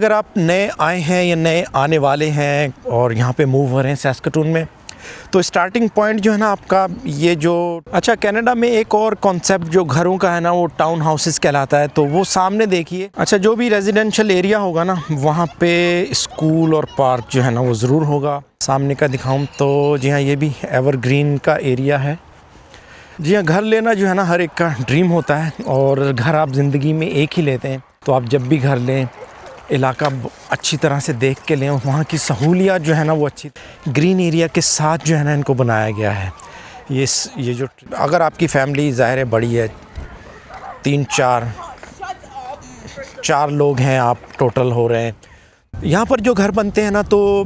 अगर आप नए आए हैं या नए आने वाले हैं और यहाँ पे मूव हो रहे हैं सैस्कटून में, तो स्टार्टिंग पॉइंट जो है ना आपका ये जो कनाडा में एक और कॉन्सेप्ट जो घरों का है ना वो टाउन हाउसेस कहलाता है। तो वो सामने देखिए, जो भी रेजिडेंशियल एरिया होगा ना वहाँ पे स्कूल और पार्क जो है ना वो ज़रूर होगा। सामने का दिखाऊँ तो जी हाँ, ये भी एवरग्रीन का एरिया है। जी हाँ, घर लेना जो है ना हर एक का ड्रीम होता है, और घर आप ज़िंदगी में एक ही लेते हैं। तो आप जब भी घर लें, इलाका अच्छी तरह से देख के लें, वहाँ की सहूलियात जो है ना वो अच्छी ग्रीन एरिया के साथ जो है ना इनको बनाया गया है। ये जो अगर आपकी फैमिली ज़ाहिर है बड़ी है, 4 लोग हैं आप टोटल हो रहे हैं, यहाँ पर जो घर बनते हैं ना, तो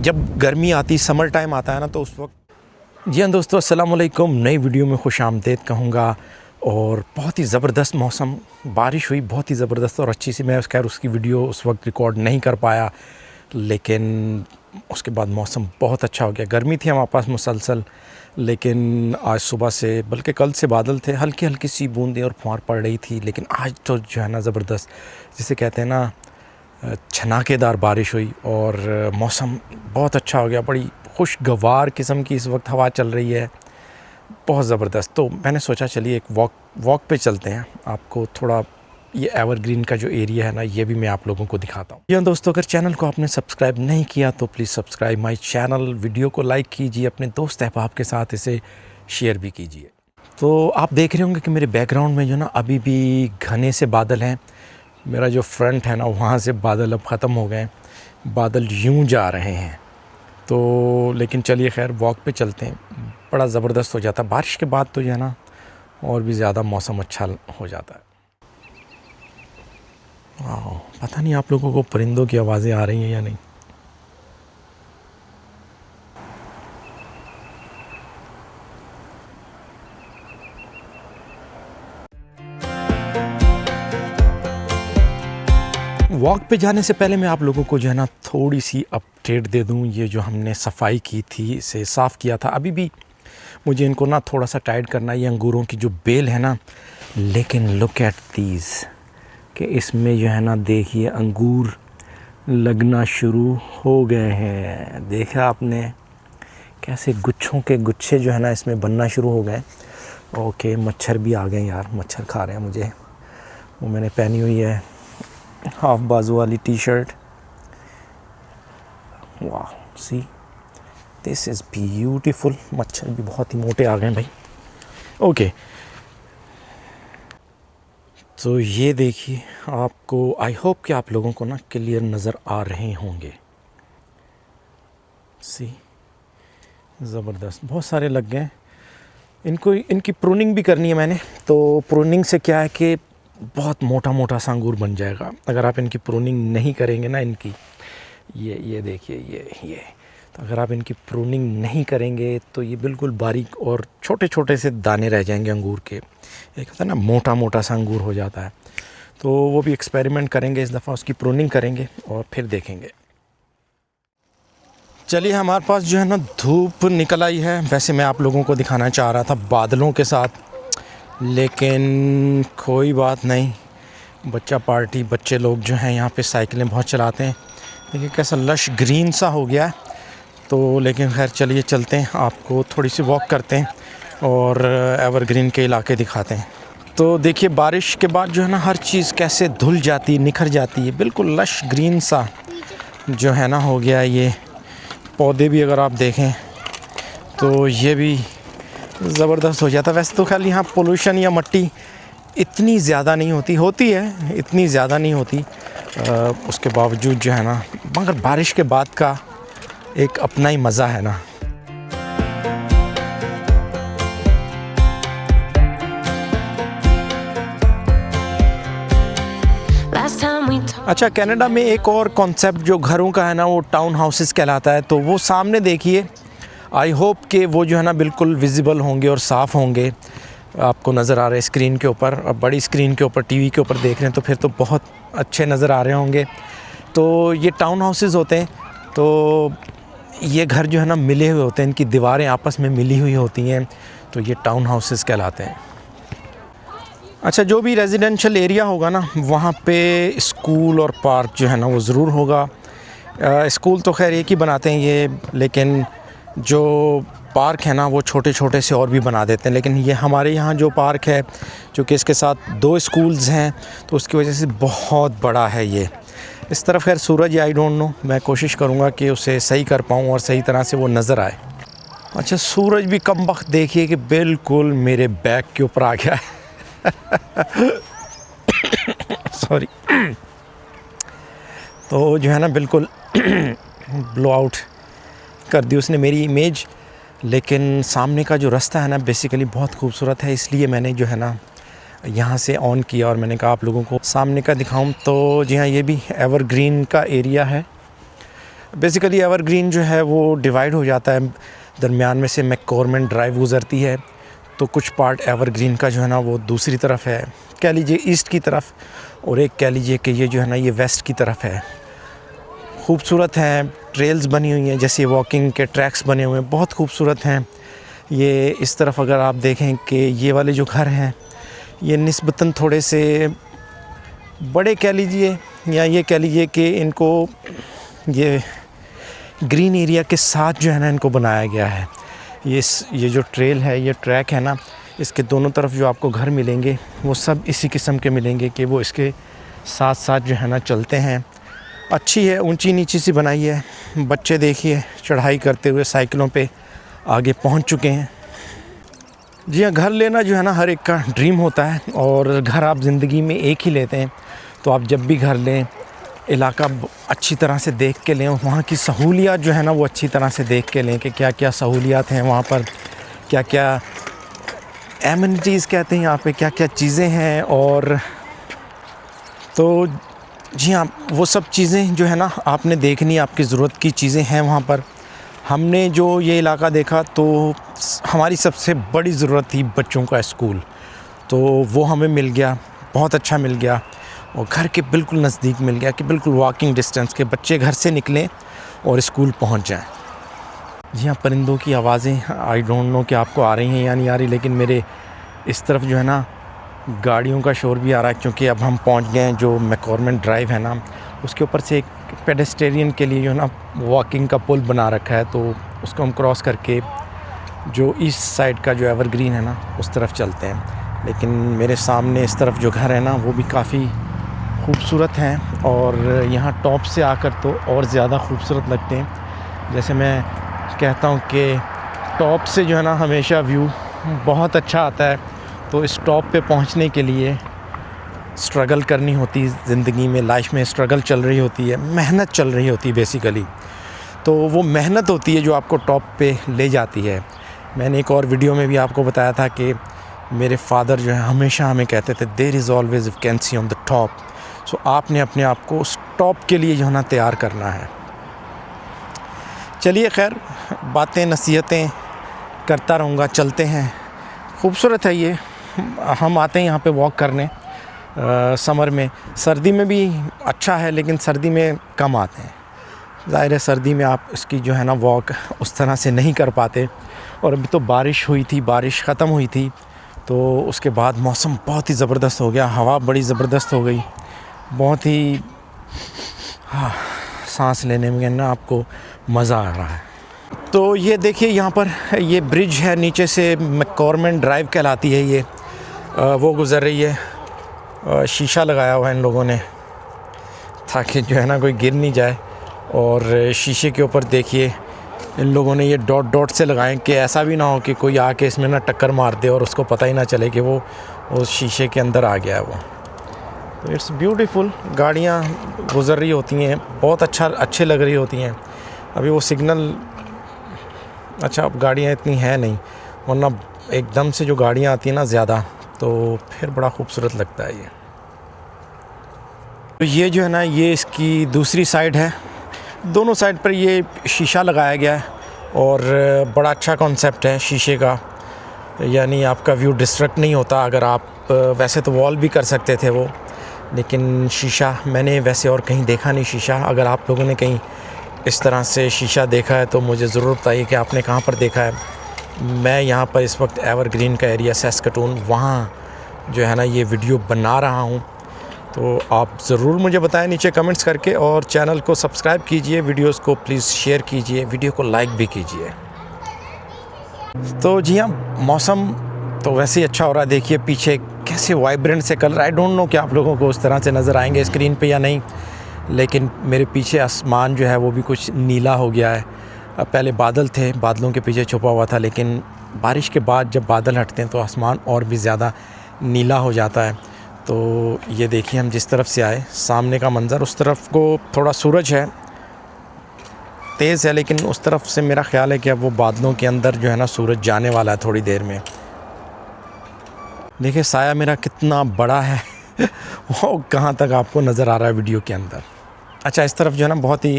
जब गर्मी आती, समर टाइम आता है ना, तो उस वक्त जी हाँ दोस्तों, अस्सलाम वालेकुम। नई वीडियो में खुश आमदीद कहूँगा। और बहुत ही ज़बरदस्त मौसम, बारिश हुई बहुत ही ज़बरदस्त और अच्छी सी। मैं खैर उसकी वीडियो उस वक्त रिकॉर्ड नहीं कर पाया, लेकिन उसके बाद मौसम बहुत अच्छा हो गया। गर्मी थी हमारे पास मुसलसल, लेकिन आज सुबह से, बल्कि कल से बादल थे, हल्की हल्की सी बूंदें और फुहार पड़ रही थी, लेकिन आज तो जो है ना ज़बरदस्त, जिसे कहते हैं ना छनाकेदार बारिश हुई और मौसम बहुत अच्छा हो गया। बड़ी खुशगवार किस्म की इस वक्त हवा चल रही है, बहुत ज़बरदस्त। तो मैंने सोचा चलिए एक वॉक पे चलते हैं, आपको थोड़ा ये एवरग्रीन का जो एरिया है ना ये भी मैं आप लोगों को दिखाता हूँ। जी दोस्तों, अगर चैनल को आपने सब्सक्राइब नहीं किया तो please subscribe my channel, video को लाइक कीजिए, अपने दोस्त अहबाब के साथ इसे शेयर भी कीजिए। तो आप देख रहे होंगे कि मेरे बैकग्राउंड में जो ना अभी भी घने से बादल हैं। मेरा जो फ्रंट है ना वहाँ से बादल अब ख़त्म हो गए, बादल यूं जा रहे हैं। तो लेकिन चलिए खैर वॉक पे चलते हैं। बड़ा ज़बरदस्त हो जाता है बारिश के बाद, तो जो है ना और भी ज़्यादा मौसम अच्छा हो जाता है। वाह, पता नहीं आप लोगों को परिंदों की आवाज़ें आ रही हैं या नहीं। वॉक पे जाने से पहले मैं आप लोगों को जो है ना थोड़ी सी अपडेट दे दूं। ये जो हमने सफाई की थी, इसे साफ़ किया था, अभी भी मुझे इनको ना थोड़ा सा टाइट करना है। ये अंगूरों की जो बेल है ना, लेकिन लुक एट दीज, कि इसमें जो है ना देखिए अंगूर लगना शुरू हो गए हैं। देखा आपने कैसे गुच्छों के गुच्छे जो है ना इसमें बनना शुरू हो गए। ओके, मच्छर भी आ गए यार, मच्छर खा रहे हैं मुझे। वो मैंने पहनी हुई है हाफ बाजू वाली टी शर्ट। वाह, सी दिस इज़ ब्यूटीफुल। मच्छर भी बहुत ही मोटे आ गए भाई। ओके, तो ये देखिए, आपको आई होप कि आप लोगों को ना क्लियर नज़र आ रहे होंगे। सी, ज़बरदस्त, बहुत सारे लग गए। इनकी प्रूनिंग भी करनी है मैंने। तो प्रूनिंग से क्या है कि बहुत मोटा मोटा सा अंगूर बन जाएगा अगर आप इनकी प्रूनिंग नहीं करेंगे ना। इनकी ये देखिए, ये तो अगर आप इनकी प्रूनिंग नहीं करेंगे तो ये बिल्कुल बारीक और छोटे छोटे से दाने रह जाएंगे अंगूर के। एक होता है ना मोटा मोटा सा अंगूर हो जाता है। तो वो भी एक्सपेरिमेंट करेंगे इस दफ़ा, उसकी प्रूनिंग करेंगे और फिर देखेंगे। चलिए, हमारे पास जो है ना धूप निकल आई है। वैसे मैं आप लोगों को दिखाना चाह रहा था बादलों के साथ, लेकिन कोई बात नहीं। बच्चा पार्टी, बच्चे लोग जो हैं यहाँ पे साइकिलें बहुत चलाते हैं। देखिए कैसा लश ग्रीन सा हो गया है। तो लेकिन खैर चलिए चलते हैं, आपको थोड़ी सी वॉक करते हैं और एवरग्रीन के इलाके दिखाते हैं। तो देखिए बारिश के बाद जो है ना हर चीज़ कैसे धुल जाती, निखर जाती है, बिल्कुल लश ग्रीन सा जो है ना हो गया। ये पौधे भी अगर आप देखें तो ये भी ज़बरदस्त हो जाता है। वैसे तो खैर यहाँ पोल्यूशन या मट्टी इतनी ज़्यादा नहीं होती है, इतनी ज़्यादा नहीं होती। उसके बावजूद जो है ना, मगर बारिश के बाद का एक अपना ही मज़ा है ना। अच्छा, कनाडा में एक और कॉन्सेप्ट जो घरों का है ना वो टाउन हाउसेस कहलाता है। तो वो सामने देखिए, आई होप कि वो जो है ना बिल्कुल विजिबल होंगे और साफ़ होंगे। आपको नज़र आ रहे हैं स्क्रीन के ऊपर, अब बड़ी स्क्रीन के ऊपर, टीवी के ऊपर देख रहे हैं तो फिर तो बहुत अच्छे नज़र आ रहे होंगे। तो ये टाउन हाउसेस होते हैं। तो ये घर जो है ना मिले हुए होते हैं, इनकी दीवारें आपस में मिली हुई होती हैं, तो ये टाउन हाउसेस कहलाते हैं। अच्छा, जो भी रेजिडेंशियल एरिया होगा ना, वहाँ पे स्कूल और पार्क जो है ना वो ज़रूर होगा। स्कूल तो खैर एक ही बनाते हैं ये, लेकिन जो पार्क है ना वो छोटे छोटे से और भी बना देते हैं। लेकिन ये हमारे यहाँ जो पार्क है, चूँकि इसके साथ 2 स्कूल्स हैं, तो उसकी वजह से बहुत बड़ा है ये। इस तरफ खैर सूरज, आई डोंट नो, मैं कोशिश करूँगा कि उसे सही कर पाऊँ और सही तरह से वो नज़र आए। अच्छा, सूरज भी कम वक्त देखिए कि बिल्कुल मेरे बैक के ऊपर आ गया है। सॉरी। तो जो है ना बिल्कुल ब्लो आउट कर दी उसने मेरी इमेज। लेकिन सामने का जो रास्ता है ना बेसिकली बहुत खूबसूरत है, इसलिए मैंने जो है ना यहाँ से ऑन किया और मैंने कहा आप लोगों को सामने का दिखाऊं। तो जी हाँ, ये भी एवरग्रीन का एरिया है। बेसिकली एवरग्रीन जो है वो डिवाइड हो जाता है, दरमियान में से मैककॉर्मेंट ड्राइव गुज़रती है, तो कुछ पार्ट एवरग्रीन का जो है ना वो दूसरी तरफ है, कह लीजिए ईस्ट की तरफ, और एक कह लीजिए कि ये जो है ना ये वेस्ट की तरफ है। खूबसूरत हैं, ट्रेल्स बनी हुई हैं, जैसे वॉकिंग के ट्रैक्स बने हुए हैं, बहुत खूबसूरत हैं। ये इस तरफ अगर आप देखें कि ये वाले जो घर हैं ये निस्बतन थोड़े से बड़े कह लीजिए, या ये कह लीजिए कि इनको ये ग्रीन एरिया के साथ जो है ना इनको बनाया गया है। ये जो ट्रेल है, ये ट्रैक है ना, इसके दोनों तरफ जो आपको घर मिलेंगे वो सब इसी किस्म के मिलेंगे कि वो इसके साथ साथ जो है ना चलते हैं। अच्छी है, ऊंची नीची सी बनाई है। बच्चे देखिए चढ़ाई करते हुए साइकिलों पे आगे पहुंच चुके हैं। जी हाँ, घर लेना जो है ना हर एक का ड्रीम होता है, और घर आप ज़िंदगी में एक ही लेते हैं। तो आप जब भी घर लें, इलाका अच्छी तरह से देख के लें, वहाँ की सहूलियात जो है ना वो अच्छी तरह से देख के लें कि क्या क्या सहूलियात हैं वहाँ पर, क्या क्या एमिनिटीज़ कहते हैं यहाँ पे, क्या क्या चीज़ें हैं। और तो जी हाँ, वो सब चीज़ें जो है ना आपने देखनी, आपकी ज़रूरत की चीज़ें हैं वहाँ पर। हमने जो ये इलाका देखा तो हमारी सबसे बड़ी ज़रूरत थी बच्चों का स्कूल, तो वो हमें मिल गया, बहुत अच्छा मिल गया, और घर के बिल्कुल नज़दीक मिल गया कि बिल्कुल वॉकिंग डिस्टेंस के बच्चे घर से निकलें और स्कूल पहुंच जाएं। जी हाँ, परिंदों की आवाज़ें आई डोंट नो कि आपको आ रही हैं या नहीं आ रही, लेकिन मेरे इस तरफ जो है ना गाड़ियों का शोर भी आ रहा है, क्योंकि अब हम पहुंच गए हैं जो मैककॉर्मेंट ड्राइव है ना, उसके ऊपर से एक पेडेस्टेरियन के लिए जो है ना वॉकिंग का पुल बना रखा है, तो उसको हम क्रॉस करके जो ईस्ट साइड का जो एवरग्रीन है ना उस तरफ चलते हैं। लेकिन मेरे सामने इस तरफ जो घर है ना वो भी काफ़ी खूबसूरत हैं, और यहाँ टॉप से आकर तो और ज़्यादा खूबसूरत लगते हैं। जैसे मैं कहता हूँ कि टॉप से जो है ना हमेशा व्यू बहुत अच्छा आता है, तो इस टॉप पे पहुँचने के लिए स्ट्रगल करनी होती है ज़िंदगी में, लाइफ में स्ट्रगल चल रही होती है, मेहनत चल रही होती है बेसिकली। तो वो मेहनत होती है जो आपको टॉप पे ले जाती है। मैंने एक और वीडियो में भी आपको बताया था कि मेरे फादर जो है हमेशा हमें कहते थे there is always vacancy on the top. So आपने अपने आप को उस टॉप के लिए जो है ना तैयार करना है। चलिए खैर, बातें नसीहतें करता रहूँगा, चलते हैं। खूबसूरत है ये। हम आते हैं यहाँ पे वॉक करने समर में, सर्दी में भी अच्छा है, लेकिन सर्दी में कम आते हैं। ज़ाहिर है सर्दी में आप इसकी जो है ना वॉक उस तरह से नहीं कर पाते। और अभी तो बारिश हुई थी, बारिश ख़त्म हुई थी, तो उसके बाद मौसम बहुत ही ज़बरदस्त हो गया, हवा बड़ी ज़बरदस्त हो गई, बहुत ही सांस लेने में ना आपको मज़ा आ रहा है। तो ये देखिए यहाँ पर ये ब्रिज है, नीचे से मैककॉर्मेंट ड्राइव कहलाती है ये, वो गुज़र रही है। शीशा लगाया हुआ है इन लोगों ने ताकि जो है ना कोई गिर नहीं जाए। और शीशे के ऊपर देखिए इन लोगों ने ये डॉट डॉट से लगाएं कि ऐसा भी ना हो कि कोई आके इसमें ना टक्कर मार दे और उसको पता ही ना चले कि वो उस शीशे के अंदर आ गया है वो। तो इट्स ब्यूटीफुल। गाड़ियाँ गुज़र रही होती हैं, बहुत अच्छे लग रही होती हैं। अभी वो सिग्नल, अच्छा अब गाड़ियाँ इतनी हैं नहीं, वरना एकदम से जो गाड़ियाँ आती हैं ना ज़्यादा, तो फिर बड़ा खूबसूरत लगता है ये। तो ये जो है ना ये इसकी दूसरी साइड है, दोनों साइड पर ये शीशा लगाया गया है, और बड़ा अच्छा कॉन्सेप्ट है शीशे का, यानी आपका व्यू डिस्ट्रैक्ट नहीं होता। अगर आप वैसे तो वॉल भी कर सकते थे वो, लेकिन शीशा मैंने वैसे और कहीं देखा नहीं शीशा। अगर आप लोगों ने कहीं इस तरह से शीशा देखा है तो मुझे ज़रूर बताइए कि आपने कहाँ पर देखा है। मैं यहाँ पर इस वक्त एवरग्रीन का एरिया सैस्कटून, वहाँ जो है ना ये वीडियो बना रहा हूँ। तो आप ज़रूर मुझे बताएं नीचे कमेंट्स करके, और चैनल को सब्सक्राइब कीजिए, वीडियोस को प्लीज़ शेयर कीजिए, वीडियो को लाइक भी कीजिए। तो जी हाँ, मौसम तो वैसे ही अच्छा हो रहा है। देखिए पीछे कैसे वाइब्रेंट से कलर, आई डोंट नो कि आप लोगों को उस तरह से नज़र आएंगे स्क्रीन पे या नहीं, लेकिन मेरे पीछे आसमान जो है वो भी कुछ नीला हो गया है। अब पहले बादल थे, बादलों के पीछे छुपा हुआ था, लेकिन बारिश के बाद जब बादल हटते हैं तो आसमान और भी ज़्यादा नीला हो जाता है। तो ये देखिए हम जिस तरफ से आए, सामने का मंज़र, उस तरफ को थोड़ा सूरज है, तेज़ है, लेकिन उस तरफ से मेरा ख़्याल है कि अब वो बादलों के अंदर जो है ना सूरज जाने वाला है थोड़ी देर में। देखिए साया मेरा कितना बड़ा है वो कहाँ तक आपको नज़र आ रहा है वीडियो के अंदर। अच्छा, इस तरफ जो है ना बहुत ही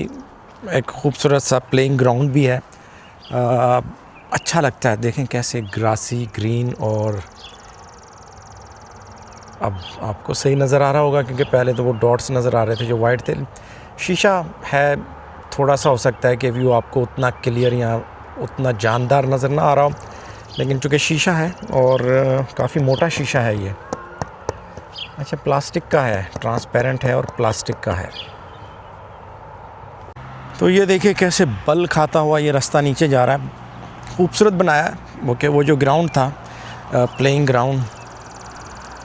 एक खूबसूरत सा प्लेइंग ग्राउंड भी है, अच्छा लगता है। देखें कैसे ग्रासी ग्रीन, और अब आपको सही नज़र आ रहा होगा क्योंकि पहले तो वो डॉट्स नज़र आ रहे थे जो वाइट थे। शीशा है, थोड़ा सा हो सकता है कि व्यू आपको उतना क्लियर या उतना जानदार नज़र ना आ रहा हो, लेकिन चूँकि शीशा है और काफ़ी मोटा शीशा है ये। अच्छा, प्लास्टिक का है, ट्रांसपेरेंट है और प्लास्टिक का है। तो ये देखिए कैसे बल खाता हुआ ये रास्ता नीचे जा रहा है, खूबसूरत बनाया है। वो जो ग्राउंड था, प्लेइंग ग्राउंड,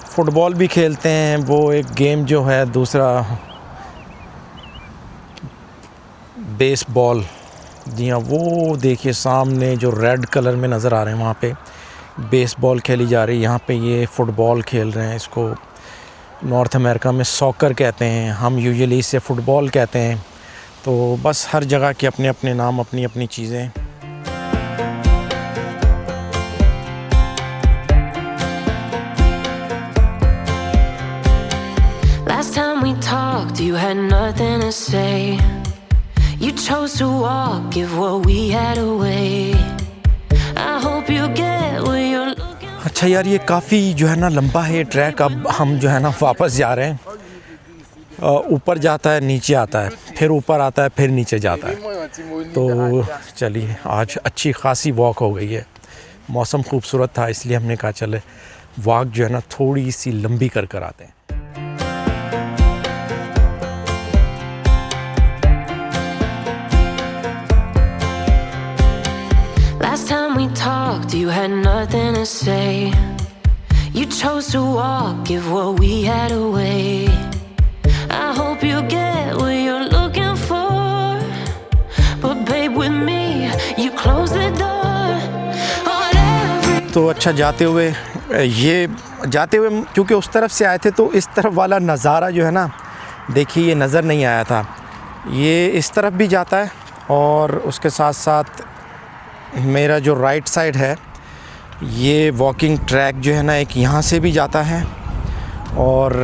फुटबॉल भी खेलते हैं, वो एक गेम जो है दूसरा बेसबॉल। जी हाँ, वो देखिए सामने जो रेड कलर में नज़र आ रहे हैं वहाँ पे बेसबॉल खेली जा रही है। यहाँ पे ये फ़ुटबॉल खेल रहे हैं, इसको नॉर्थ अमेरिका में सॉकर कहते हैं, हम यूजुअली इसे फ़ुटबॉल कहते हैं। तो बस हर जगह के अपने अपने नाम, अपनी अपनी चीज़ें। Last time we talked, you had nothing to say. You chose to walk, give what we had away. I hope you get what you're looking for. अच्छा यार, ये काफ़ी जो है ना लंबा है ट्रैक। अब हम जो है ना वापस जा रहे हैं। ऊपर जाता है, नीचे आता है, फिर ऊपर आता है, फिर नीचे जाता है। तो चलिए, आज अच्छी खासी वॉक हो गई है। मौसम खूबसूरत था इसलिए हमने कहा चले वॉक जो है ना थोड़ी सी लंबी कर आते हैं। Last time we talked, you had nothing to say. You chose to walk, give what we had away. I hope you get what you're looking for. But babe, with me, you close the door on every. तो अच्छा, जाते हुए क्योंकि उस तरफ से आए थे तो इस तरफ वाला नज़ारा जो है ना, देखिए ये नज़र नहीं आया था। ये इस तरफ भी जाता है और उसके साथ साथ मेरा जो राइट साइड है ये वॉकिंग ट्रैक जो है ना एक यहाँ से भी जाता है। और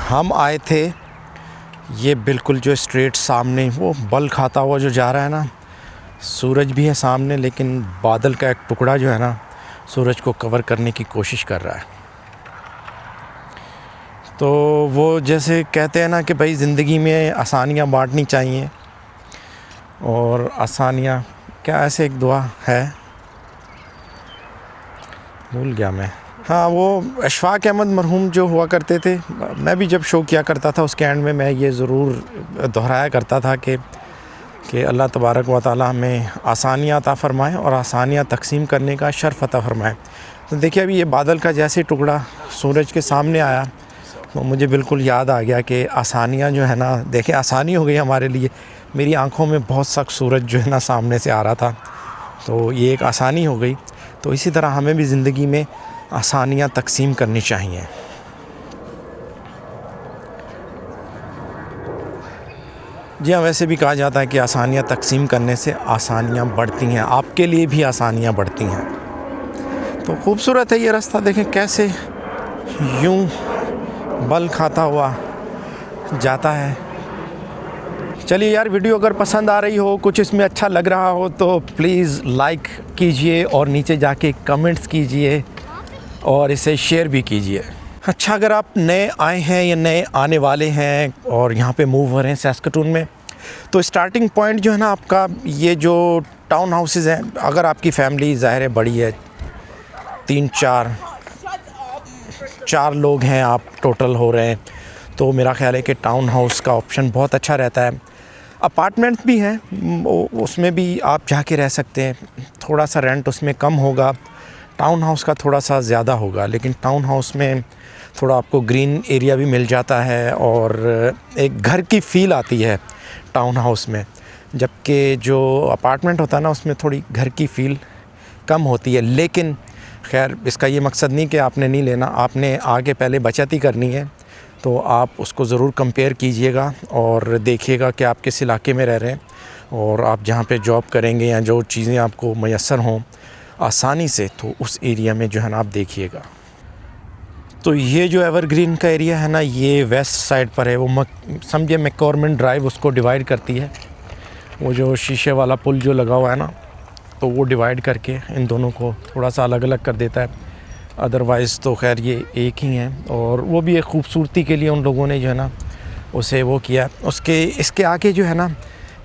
हम आए थे ये बिल्कुल जो स्ट्रेट सामने वो बल खाता हुआ जो जा रहा है ना, सूरज भी है सामने, लेकिन बादल का एक टुकड़ा जो है ना सूरज को कवर करने की कोशिश कर रहा है। तो वो जैसे कहते हैं ना कि भाई ज़िंदगी में आसानियाँ बांटनी चाहिए, और आसानियाँ क्या, ऐसे एक दुआ है, भूल गया मैं। हाँ, वो अशफाक अहमद मरहूम जो हुआ करते थे, मैं भी जब शो किया करता था उसके एंड में मैं ये ज़रूर दोहराया करता था कि अल्लाह तबारक व तआला हमें आसानियाँ अता फ़रमाए और आसानियाँ तकसीम करने का शर्फ़ अता फ़रमाए। तो देखिए अभी ये बादल का जैसे टुकड़ा सूरज के सामने आया तो मुझे बिल्कुल याद आ गया कि आसानियाँ जो है ना, देखें आसानी हो गई हमारे लिए। मेरी आँखों में बहुत सख्त सूरज जो है ना सामने से आ रहा था, तो ये एक आसानी हो गई। तो इसी तरह हमें भी ज़िंदगी में आसानियाँ तकसीम करनी चाहिए। जी हाँ, वैसे भी कहा जाता है कि आसानियाँ तकसीम करने से आसानियाँ बढ़ती हैं, आपके लिए भी आसानियाँ बढ़ती हैं। तो खूबसूरत है ये रास्ता, देखें कैसे यूं बल खाता हुआ जाता है। चलिए यार, वीडियो अगर पसंद आ रही हो, कुछ इसमें अच्छा लग रहा हो तो प्लीज़ लाइक कीजिए और नीचे जाके कमेंट्स कीजिए और इसे शेयर भी कीजिए। अच्छा, अगर आप नए आए हैं या नए आने वाले हैं और यहाँ पे मूव हो रहे हैं सैस्केटून में, तो स्टार्टिंग पॉइंट जो है ना आपका, ये जो टाउन हाउसेज़ हैं, अगर आपकी फ़ैमिली ज़ाहिर है बड़ी है, 3-4 4 लोग हैं आप टोटल हो रहे हैं, तो मेरा ख़्याल है कि टाउन हाउस का ऑप्शन बहुत अच्छा रहता है। अपार्टमेंट भी हैं, उसमें भी आप जाके रह सकते हैं, थोड़ा सा रेंट उसमें कम होगा, टाउन हाउस का थोड़ा सा ज़्यादा होगा, लेकिन टाउन हाउस में थोड़ा आपको ग्रीन एरिया भी मिल जाता है और एक घर की फ़ील आती है टाउन हाउस में, जबकि जो अपार्टमेंट होता है ना उसमें थोड़ी घर की फ़ील कम होती है। लेकिन खैर इसका ये मकसद नहीं कि आपने नहीं लेना, आपने आगे पहले बचत ही करनी है, तो आप उसको ज़रूर कंपेयर कीजिएगा और देखिएगा कि आप किस इलाके में रह रहे हैं और आप जहाँ पे जॉब करेंगे या जो चीज़ें आपको मैसर हों आसानी से, तो उस एरिया में जो है ना आप देखिएगा। तो ये जो एवरग्रीन का एरिया है ना, ये वेस्ट साइड पर है, वो समझिए मैकॉर्मिक ड्राइव उसको डिवाइड करती है, वो जो शीशे वाला पुल जो लगा हुआ है ना, तो वो डिवाइड करके इन दोनों को थोड़ा सा अलग अलग कर देता है। अदरवाइज़ तो खैर ये एक ही हैं, और वो भी एक खूबसूरती के लिए उन लोगों ने जो है ना उसे वो किया। इसके आगे जो है ना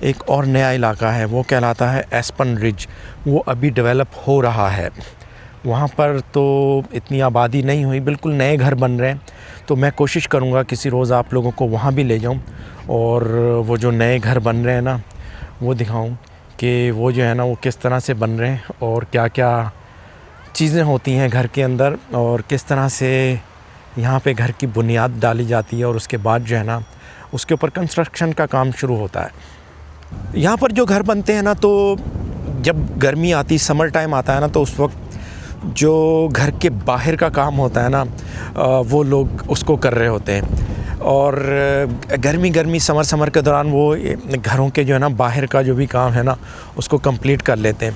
एक और नया इलाका है, वो कहलाता है एस्पन रिज, वो अभी डेवलप हो रहा है। वहाँ पर तो इतनी आबादी नहीं हुई, बिल्कुल नए घर बन रहे हैं, तो मैं कोशिश करूँगा किसी रोज़ आप लोगों को वहाँ भी ले जाऊँ और वो जो नए घर बन रहे हैं ना वो दिखाऊँ कि वो जो है ना वो किस तरह से बन रहे हैं और क्या क्या चीज़ें होती हैं घर के अंदर और किस तरह से यहाँ पे घर की बुनियाद डाली जाती है और उसके बाद जो है ना उसके ऊपर कंस्ट्रक्शन का काम शुरू होता है। यहाँ पर जो घर बनते हैं ना, तो जब गर्मी आती, समर टाइम आता है ना, तो उस वक्त जो घर के बाहर का काम होता है ना वो लोग उसको कर रहे होते हैं, और गर्मी समर के दौरान वो घरों के जो है ना बाहर का जो भी काम है ना उसको कंप्लीट कर लेते हैं।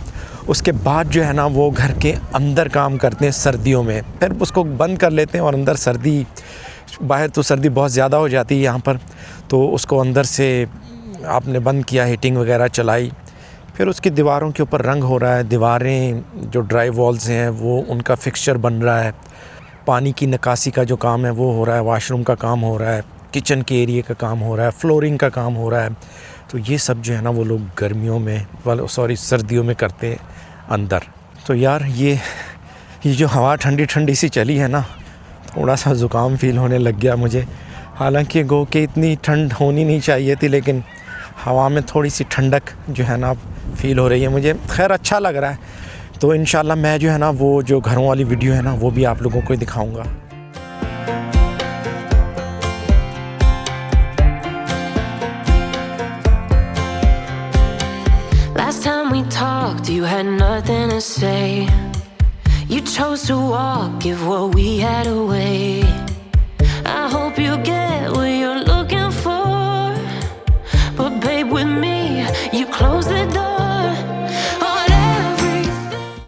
उसके बाद जो है ना वो घर के अंदर काम करते हैं सर्दियों में, फिर उसको बंद कर लेते हैं और अंदर सर्दी, बाहर तो सर्दी बहुत ज़्यादा हो जाती है यहाँ पर, तो उसको अंदर से आपने बंद किया, हीटिंग वगैरह चलाई, फिर उसकी दीवारों के ऊपर रंग हो रहा है, दीवारें जो ड्राई वॉल्स हैं वो उनका फिक्सचर बन रहा है, पानी की निकासी का जो काम है वो हो रहा है, वॉशरूम का काम हो रहा है, किचन के एरिया का काम हो रहा है, फ्लोरिंग का काम हो रहा है। तो ये सब जो है ना वो लोग गर्मियों में सर्दियों में करते हैं अंदर। तो यार ये जो हवा ठंडी ठंडी सी चली है ना, थोड़ा सा ज़ुकाम फ़ील होने लग गया मुझे, हालांकि गो के इतनी ठंड होनी नहीं चाहिए थी, लेकिन हवा में थोड़ी सी ठंडक जो है ना फ़ील हो रही है मुझे। खैर अच्छा लग रहा है, तो इंशाल्लाह मैं जो है ना वो जो घरों वाली वीडियो है ना वो भी आप लोगों को दिखाऊंगा। Last time we talked, you had nothing to say. You chose to walk, give what we had away. I hope you get